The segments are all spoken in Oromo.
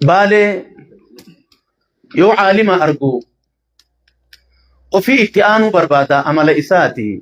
بالي يو عالم أرجو وفي اتيان بربادا عمل إساتي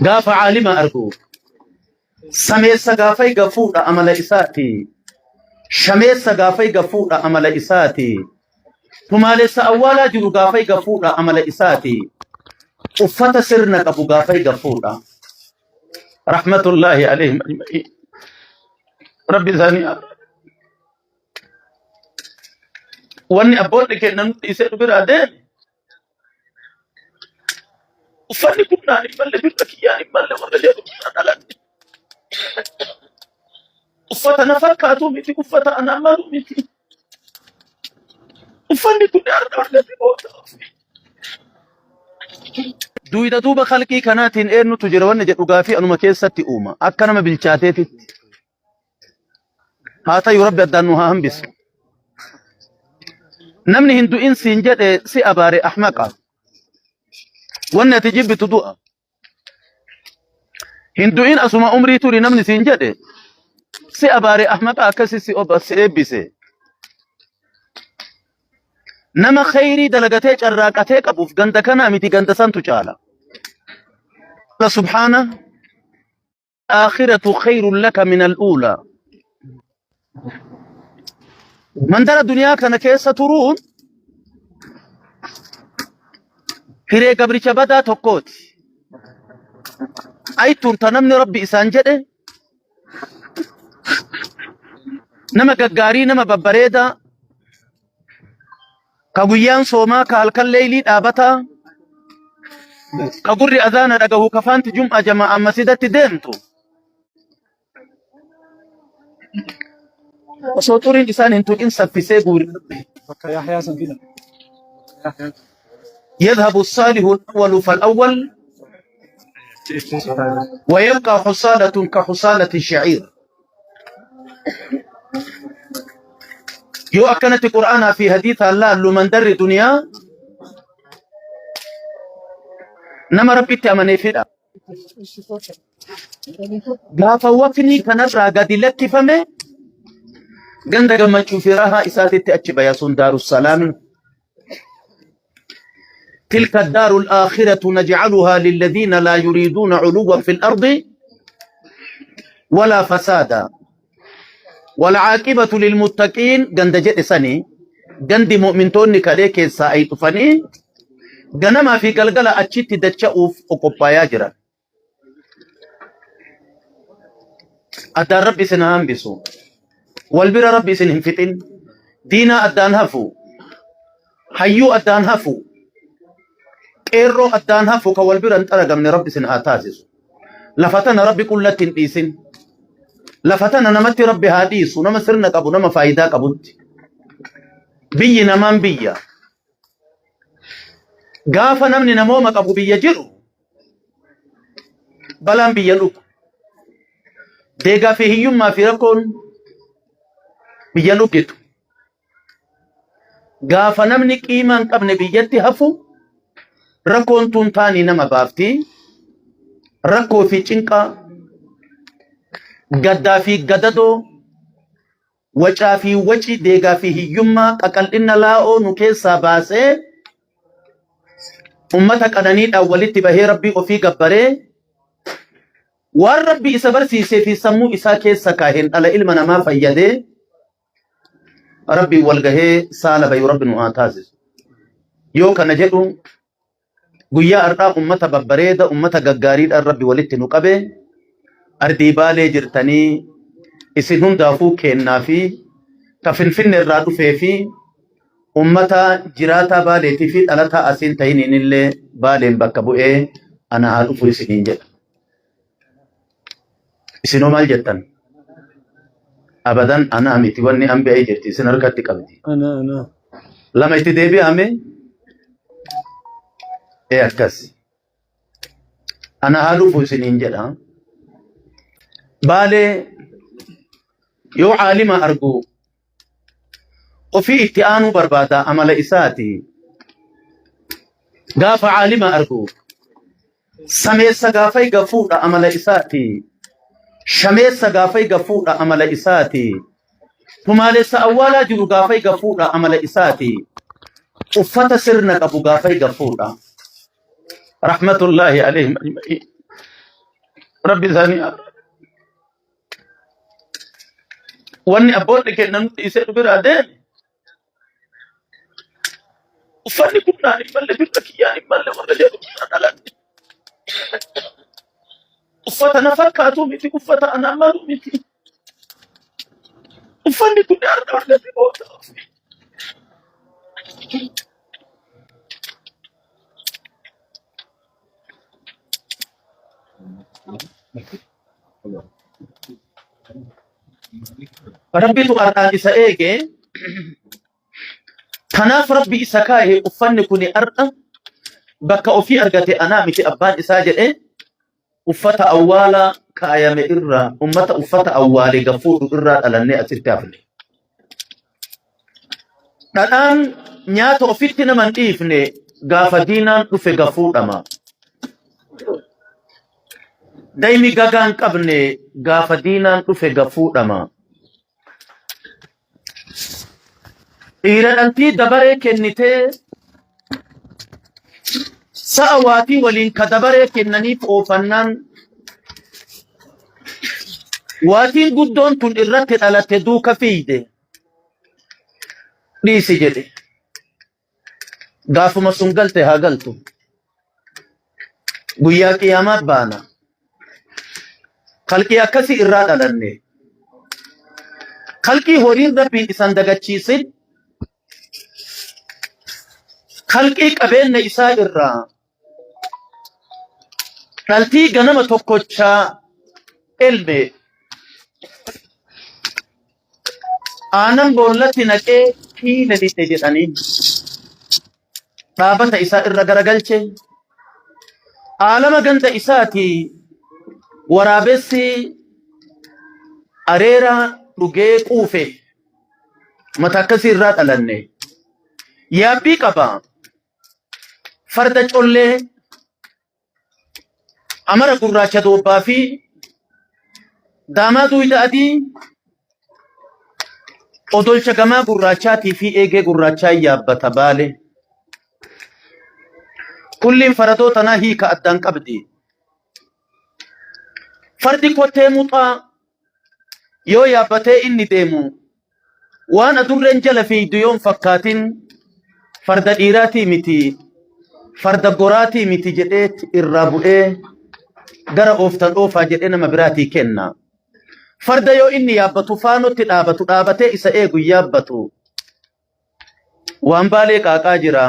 غاف عالم أرجو سمي سغافي غفور عمل إساتي شمي سغافي غفور عمل إساتي تمالي سأولا جرو غافي غفور عمل إساتي وفت سرنا قبو غافي غفور رحمة الله عليهم أجمعين ربي ثاني واني أبوت لك أن يسير برادين وفاني كنا نمال بالركيان نمال وغلير كنا وفتا نفكاتو ميتي وفتا أنا أمالو ميتي وفاني كنا أرد دويدا دوبا خلقي كاناتين إيرنو تجربان جدوغافي أنو مكيساتي أوما أكنا ما بالشاتيتي هاتا يربي الدانوها هم بس نمني هندو إنسين جد سي أباري أحمقا وانا تجيب تدوء هندو إن أسما أمري توري نمني سين جد سي أباري أحمقا كسي سي أبا سي إبسي نما خيري دلغتيج الراقتيك أبوف غندكنا ميتي غندسان تجالا الله سبحانه آخرة خير لك من الأولى من در الدنيا كان كيسة ترون هيري قبري شبدا تقوت أي تنمني ربي إسان جده نما ققاري نما ببريدا كغيان سوما كالكال ليلي دابتا كغري أذانا دقهو كفانت جمعة جماعة مسيدة دينتو وصوتورين إسان انتو إنسا في سيقور يذهب الصالح الأول فالأول ويبقى حصالة كحصالة الشعير يو أكنت القرآن في حديث الله لمن در دنيا نما ربي تأمني فيدا غافا وقني كنرى قد لك فمي غند غمچو فراها إساتي تأتي بياسون دار السلام تلك الدار الآخرة نجعلها للذين لا يريدون علوا في الأرض ولا فسادا والعاقبة للمتقين غند جد سني غند مؤمنتون كاليك سايت فني غنما في قلقلة أتشت دتشأوف أقبايا جرا أدى ربي سنهم بسو والبر ربي سنهم فتن دينا أدان هفو حيو أدان هفو إيرو أدان هفو كوالبر أنترق من ربي سن آتاسس لفتن ربي كل تنبيسن لفتن نمت ربي هاديس ونما سرنا قبو نما فايدا قبوت بي نمان بيا غافا نمني نموما قبو بيا جرو بلان بيا لوك ديغا فيه يوم ما في ركون بيا لوكتو غافا نمني قيمان قبن بيجتي هفو ركون تنتاني نما بافتي ركو في چنقا غدا في غددو وچا في وچي ديغا فيه يوم ققل إن لاو نكيسا باسي أمتك أنانيد أولي تبهي ربي وفي قبري والربي إسا برسيسي في سمو إسا كيسا كاهن على علمنا ما فيده ربي والغه سال بي رب نواتازز يو كنجدو قويا أرقا أمتا ببريد أمتا ققاريد الربي ولت نقبه أردي بالي جرتني إسنهم دافو كينا في تفنفن الرادو في أمتا جراتا بالي في ألتا أسين تهينين اللي بالي بكبو أنا هادو فوي سنين جد إسنو مال جتن أبدا أنا أميتي واني أم بأي جرتي سنركتك أبدي أنا لما اشتدي أمي أكس أنا هادو فوي سنين جد بالي يو عالم أرجو وفي اتيان بربادا عمل إساتي غاف عالم أرجو سمي سغافي غفور عمل إساتي شمي سغافي غفور عمل إساتي Tumaalessa awwaalaa jiru gaafay gafuudha amala isaati. Uffata sirna qabu gaafay gafuudha. Rahmatullahi alayhim ajma'in. Rabbi isaanii wanni abboonni kennan nuti isee biraa deeme. Uffanni kun naan hin malle birra kiyyaan hin malle warra jedhu dhalanne. Uffata na fakkaatu miti uffata ana malu miti. Uffanni kun har'a argate booda. Rabbitu har'aan isa eege. Kanaaf Rabbi isa kaa'e uffanni kun har'a bakka ofii argate anaa miti abbaan isaa jedhee uffata awwaala kaayame irraa ummata uffata awwaale gafuudhu irraa dhalannee asitti hafne. Dhadhaan nyaata ofitti nama hin dhiifne gaafa diinaan dhufe gafuudhama. Daa'imni gagaan qabne gaafa diinaan dhufe gafuudhama. Dhiira dhaltii dabaree kennitee sa'a waatii waliin ka dabaree kennaniif oofannaan waatiin guddoon tun irratti dhalatte duuka fiide dhiisi jedhe. Gaafuma sun galte haa galtu. Guyyaa qiyaamaa baana. Kalqii akkasii irraa dhalanne. Kalqii horiin Rabbiin isan dagachiisin kalqii qabeenya isaa irraa dhaltii ganama tokkochaa elme aanan boollatti naqee hiina dite jedhanii dhaabata isaa irra garagalche aalama ganda isaati waraabessi areera dhugee quufe mata akkasii irraa dhalanne yaabbii qaba. Farda collee amara gurraacha doobbaa fi daamaa duwida adii odolcha gamaa gurraachaatii fi eegee gurraachaa yaabbata baale. Kulliin faradoo tanaa hiika addaan qabdi. Fardi kottee muxaa yoo yaabbatee inni deemu waan adurreen jala fiigdu yoon fakkaatin farda dhiiraatii miti. Farda goraatii miti jedhee irraa bu'ee gara ooftan oofaa jedhee nama biraatii kenna. Farda yoo inni yaabbatu faanotti dhaabatu dhaabatee isa eegu yaabbatu. Waan baalee qaaqaa jira.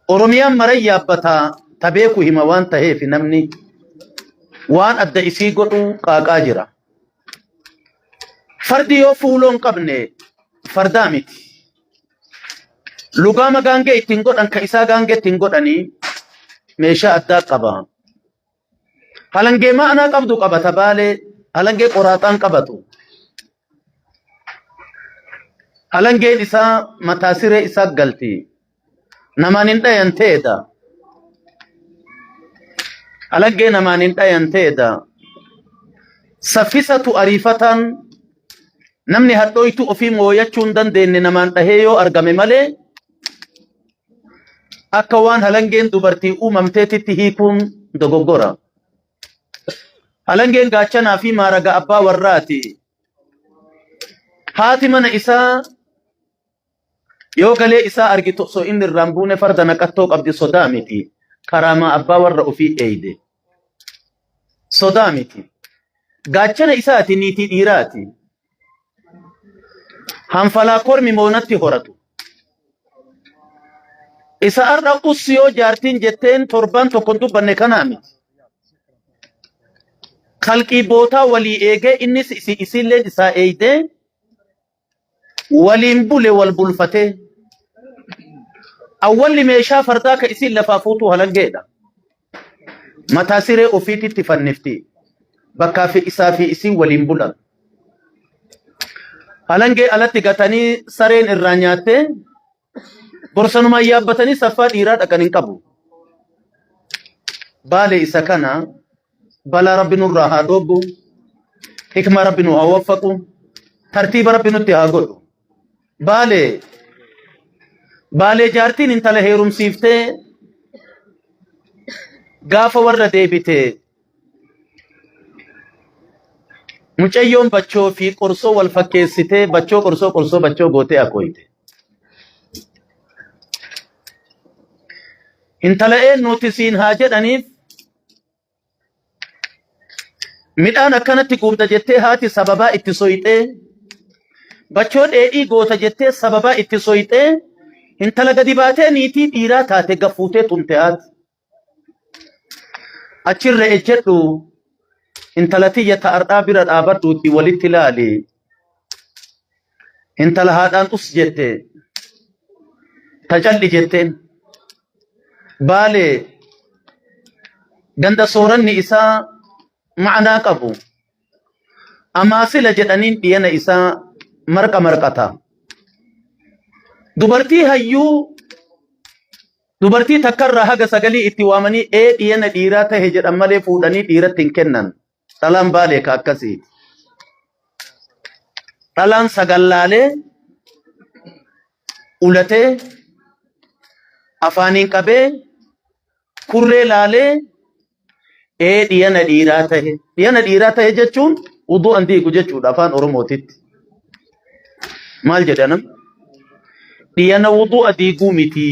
Oromiyaan maran yaabbataa tabeeku hima waan taheef namni waan adda isii godhu qaaqaa jira. Fardi yoo fuuloon qabne fardaa miti. Lugaama gaangee ittiin godhan ka isaa gaangee ittiin godhanii meeshaa addaa qaba. Halangee ma'anaa qabdu qabata baalee halangee qoraaxaan qabatu. Halangeen isaa mataa siree isaa galti. Namaan hin dhayan ta'edha. Halangee namaan hin dhayan ta'edha. Saffisatu ariifatan namni hadhooytu ofii mooyachuu hin dandeenye namaan dhahee yoo argame malee akka waan halangeen dubartii uumamteetitti hiikuun dogoggora. Halangeen gaachanaa fi maaraga abbaa warraati. Haati mana isaa yoo galee isaa argitu osoo inni irraan buune farda naqattoo qabdi sodaa miti. Karaamaa abbaa warra ofii eeyde. Sodaa miti. Gaachana isaati niitii dhiiraati. Hanfalaa kormi moonatti horatu. Isa arra ussi yoo jaartiin jetteen torban tokkon dubbanne kanaa miti. Kalqii bootaa walii eegee innis isillee isaa eeyde waliin bule wal bulfatee awwalli meeshaa fardaa ka isin lafaa fuutuu halangeedha. Mataa siree ofiititti fannifti. Bakkaa fi isaa fi isin waliin bulan. Halangee alatti gatanii sareen irraa nyaattee borsanumaan yaabbatanii saffaa dhiiraa dhaqan hin qabu. Baale isa kana balaa rabbi nurraa haa dhoobbu. Hikma rabbi nu haa waffaqu. ترتيب ربي نتي هاقول بالي جارتين انت لهيرم سيفتي غافة ورد ديبتي mucayyoon bachoo fi qorsoo wal fakkeessitee bachoo qorsoo bachoo gootee akooyite. Intala eenyuuti siin haa jedhaniif midhaan akkanatti guubda jettee haati sababaa itti soyixee bachoo dheedhii goota jettee sababaa itti soyixee intala gadi baatee niitii dhiiraa taate gaffuutee tumte haati. Achirra ejjedhu intalati ya ta'ardaa bira dhaabadhuuti walitti ilaali. Intala haadhaan us jette tajalli jetteen baalee ganda sooranni isaa ma'anaa qabu amaasila jedhaniin dhiyana isaa marqata. Dubartii hayyuu dubartii takkarraa haga sagalii itti waamanii dhiyana dhiiraa tahe jedhan malee fuudhanii dhiiratti hin kennan. Dhalaan baalee ka akkasiiti. Dhalaan sagallaalee ulatee afaaniin qabee kurree laalee dhiyana dhiiraa tahe. Dhiyana dhiiraa tahe jechuun uduu an diigu jechuudha afaan Oromootitti. Maal jedhanam? Dhiyana uduu adiiguu miti.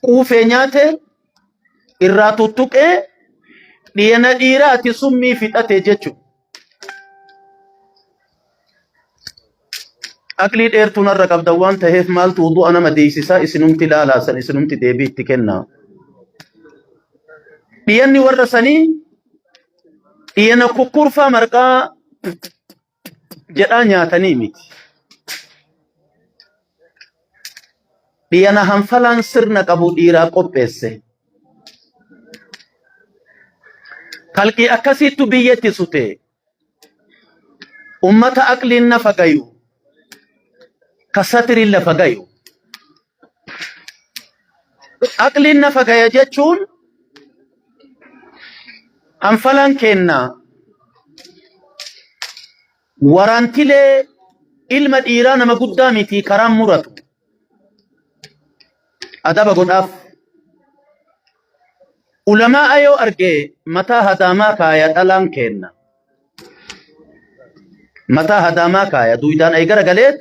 Quufee nyaate irraa tuttuqee dhiyana dhiiraati summii fixate jechuudha. Aqlii dheertuu narra qabda waan ta'eef maaltu uduu nama deessisaa isinumti laalaasan isinumti deebii itti kennaa. Dhiyanni warra sanii dhiyana kukkurfaa marqaa jedhaa nyaatanii miti. Dhiyana hanfalaan sirna qabu dhiiraa qopheesse. Kalqii akkasiittu biyyatti sute ummata aqliin nafa gayu kasatiriin lafa gayu. Aqliin nafa gaya jechuun hanfalaan kennaa waraantilee ilma dhiiraa nama guddaa miti karaan muratu adaba godhaaf. Ulamaa ayoo argee mataa hadaamaa kaaya dhalaan kenna. Mataa hadaamaa kaaya duudaan ay garagaleet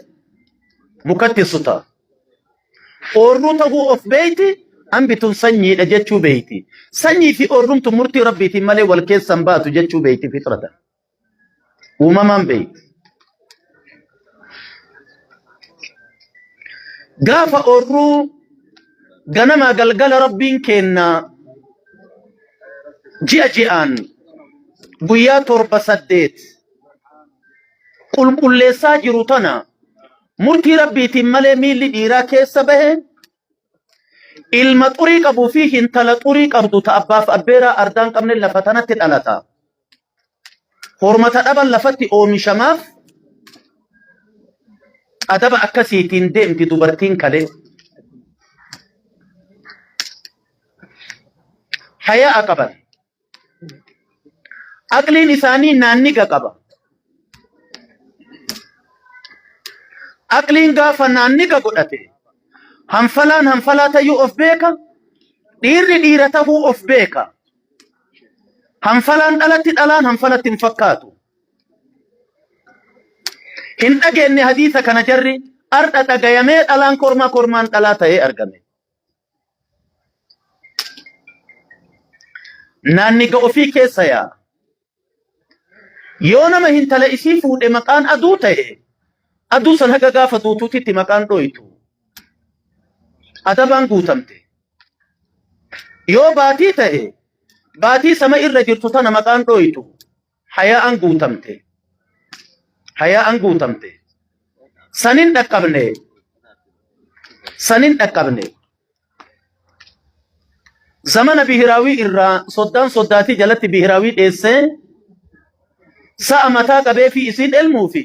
mukatti suta. Oorruu ta'uu of beeyti hambituun sanyiidha jechuu beeyti. Sanyii fi oorrumtu murtii rabbiitiin malee wal keessan baatu jechuu beeyti fitratan. Uumamaan beeyti. Gaafa oorruu ganama galgala rabbiin kennaa ji'aan guyyaa 7 qulqulleessaa jiru tana murtii rabbiitiin malee miilli dhiiraa keessa bahe ilma xurii qabuu fi intala xurii qabdu ta abbaaf abbeeraa ardaan qabne lafa tanatti dhalata. Hormata dhaban lafatti oomishamaaf adaba akkasiitiin deemti dubartiin kalee. Hayaa qaban. Aqliin isaanii naanniga qaba. Aqliin gaafa naanniga godhate hanfalaan hanfalaa ta'uu of beeka. Dhiirri dhiira ta'uu of beeka. Hanfalaan dhalatti dhalaan hanfalatti hin fakkaatu. Hin dhageenye hadiisa kana jarri ardha dhagayamee dhalaan kormaan dhalaa ta'ee argame. Naanniga ofii keessa yaa. Yoo nama hintala isii fuudhe maqaan aduu ta'e aduu san haga gaafa duutuutitti maqaan dhoytu adabaan guutamte. Yoo baatii ta'e baatii sama irra jirtu tana maqaan dhoytu hayaa'an guutamte. Hayaa'an guutamte. Sanin dhaqqabne. Zamana bihiraawii irraa soddaatii jalatti bihiraawii dheessee sa'a mataa qabee fi isiin elmuu fi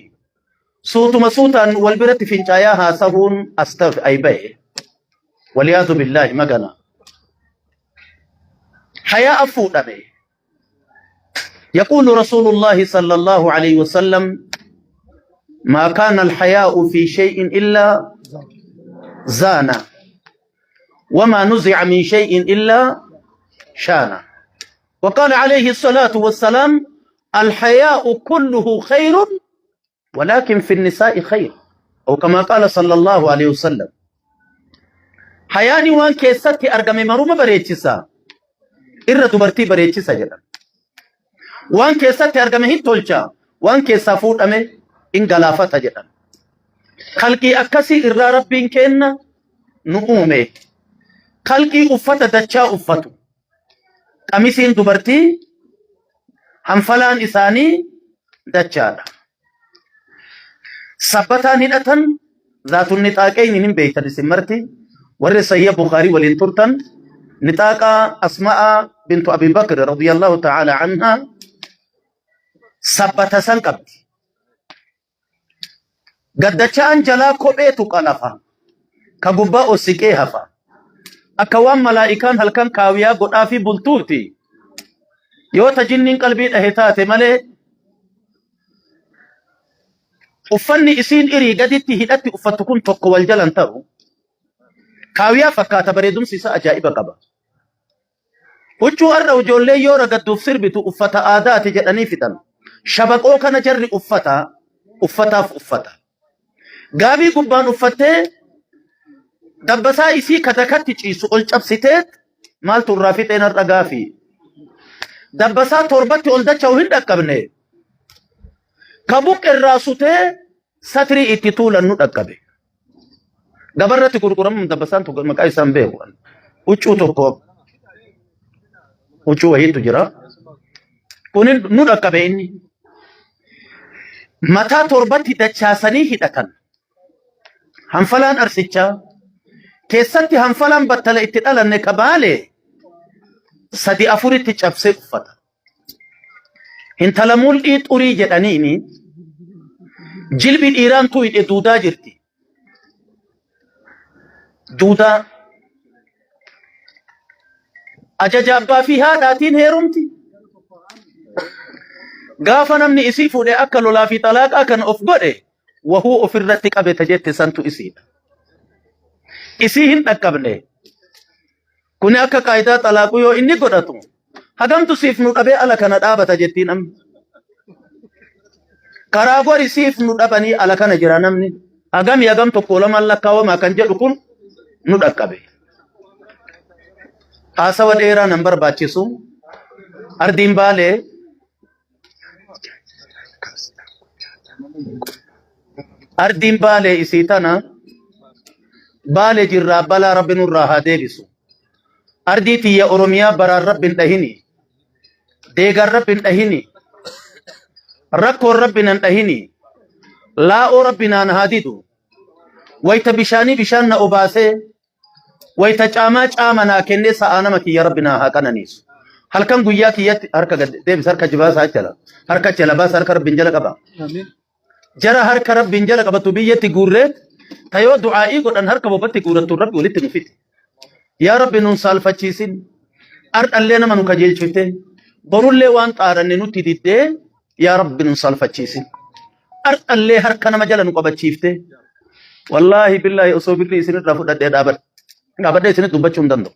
suutuma suutaan wal biratti fincaayaa haasahuun astaf ay bahe. Waliyaadu billaahi magana. Hayaa fuudhame. يقول رسول الله صلى الله عليه وسلم ما كان الحياء في شيء إلا زانه وما نزع من شيء إلا شانه. وقال عليه الصلاة والسلام الحياء كله خير ولكن في النساء خير، أو كما قال صلى الله عليه وسلم حياني وان كيستي أرقمي مرومة بريتشسا إرى دبرتي بريتشسا جدا وان كيستي أرقمي هتولشا وان كيسا فوت أمي إن غلافة جدا خلقي أكسي إرى ربين كينا نؤومي خلقي أفتا دچا أفتو قميسين دبرتي حنفلان إساني دچا سبتان هدتن ذات النطاقين من بيت السمرتي ورسيه بخاري والانترتن نطاقا أسماء بنت أبي بكر رضي الله تعالى عنها سبت سنقبت قد چان جلا كوبيتو قلفا كقباء سكيهفا أكوان ملائكان هل كان كاويا قد في بلتوتي يو تجنين قلبي أهتاتي ملي أفني إسين إري قدتي هدتي أفتكون توقو والجلن ترو كاويا فكاتا بريدون سيسا أجائب قبا وچو أرى وجولي يورا قد دفسر بتو أفتا آداتي جدني فتن شبكو كان جري أفتا قابي قبان أفتي دبسا إسي كتكتي چيسو قلچب ستيت مال ترافيتين الرقافي دبسا تربتي قلدا چوهن دقبني كبوك الراسوتي ستري اتطولا ندقبه gabarratti gurguramu dabbasaan tokko maqaa isaan beeku huccuu tokko huccuu wayiitu jira kunin nu dhaqqabe inni mataa torbatti dachaasanii hidhatan hanfalaan arsichaa keessatti hanfalaan battala itti dhalanne kabaale sadi afuritti cabsee uffata intala mul'ii xurii jedhaniini jilbi dhiiraantu hidhe duudaa jirti دودا أجاجابا فيها داتين هيرومتي غافا نمني إسيفو دي أكلو لا في طلاق أكن أفقده وهو أفردتك أبي تجد سنتو إسيد إسيهن أكبني كوني أكا قايدة طلاقو يو إني قدتو هدام تسيفنو أبي ألا كانت آبا تجدين أم كراغو رسيفنو أبني ألا كان جرانمني أغام يغام تقولم الله كاوما كان جدكم ندقبه آسوا ديرا نمبر باچسو اردين بالي اردين بالي اسيتنا بالي جرا بلا رب نراها ديبسو ارديتي يا أروميا برا رب انتهيني ديغر رب انتهيني ركو رب انتهيني لا او ربنا نهاديدو ويت بشاني بشان أباسه ويتجامع جامنا كني سأنا مكي يا ربنا هكذا هل كان قويا كيات هركا ديب سركا جباس هاجلا هركا چلا باس هركا رب بنجلا كبا جرا هركا رب بنجلا كبا تبيه تقول تيو دعائي قد أن هركا ببت تقول ترب ولي تنفيت يا رب ننسال فچيسين أرد اللينا منو كجيل شوته برول لي وان تارن نو تديده يا رب ننسال فچيسين أرد اللي هركا نمجلا نقبا چيفته والله بالله أصوب الله سنة رفض الدين أبدا سنة دبچون دندو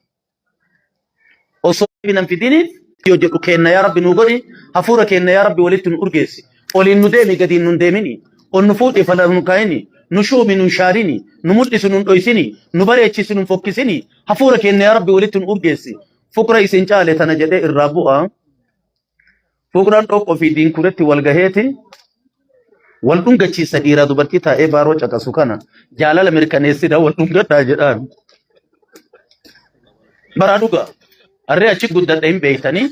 أصوب بنا في ديني يوجد كينا يا رب نوغني حفورة كينا يا رب ولدت نورجيسي ولين ندمي قدين ندمني ونفوت فلا نكايني نشوب نشاريني نمدس نويسيني نبريتشي نفوكسيني حفورة كينا يا رب ولدت نورجيسي فكرة إسنجالة تنجدة الرابوة فكرة توقف في دين كرتي والجهتي والدونga ciisa dhiiraa dubartii taa'ee baaroo caqasu kana jaalala mirkaneessidha walduunga taa'edhaan bara dhuga arree achi guddadha hin beeytanii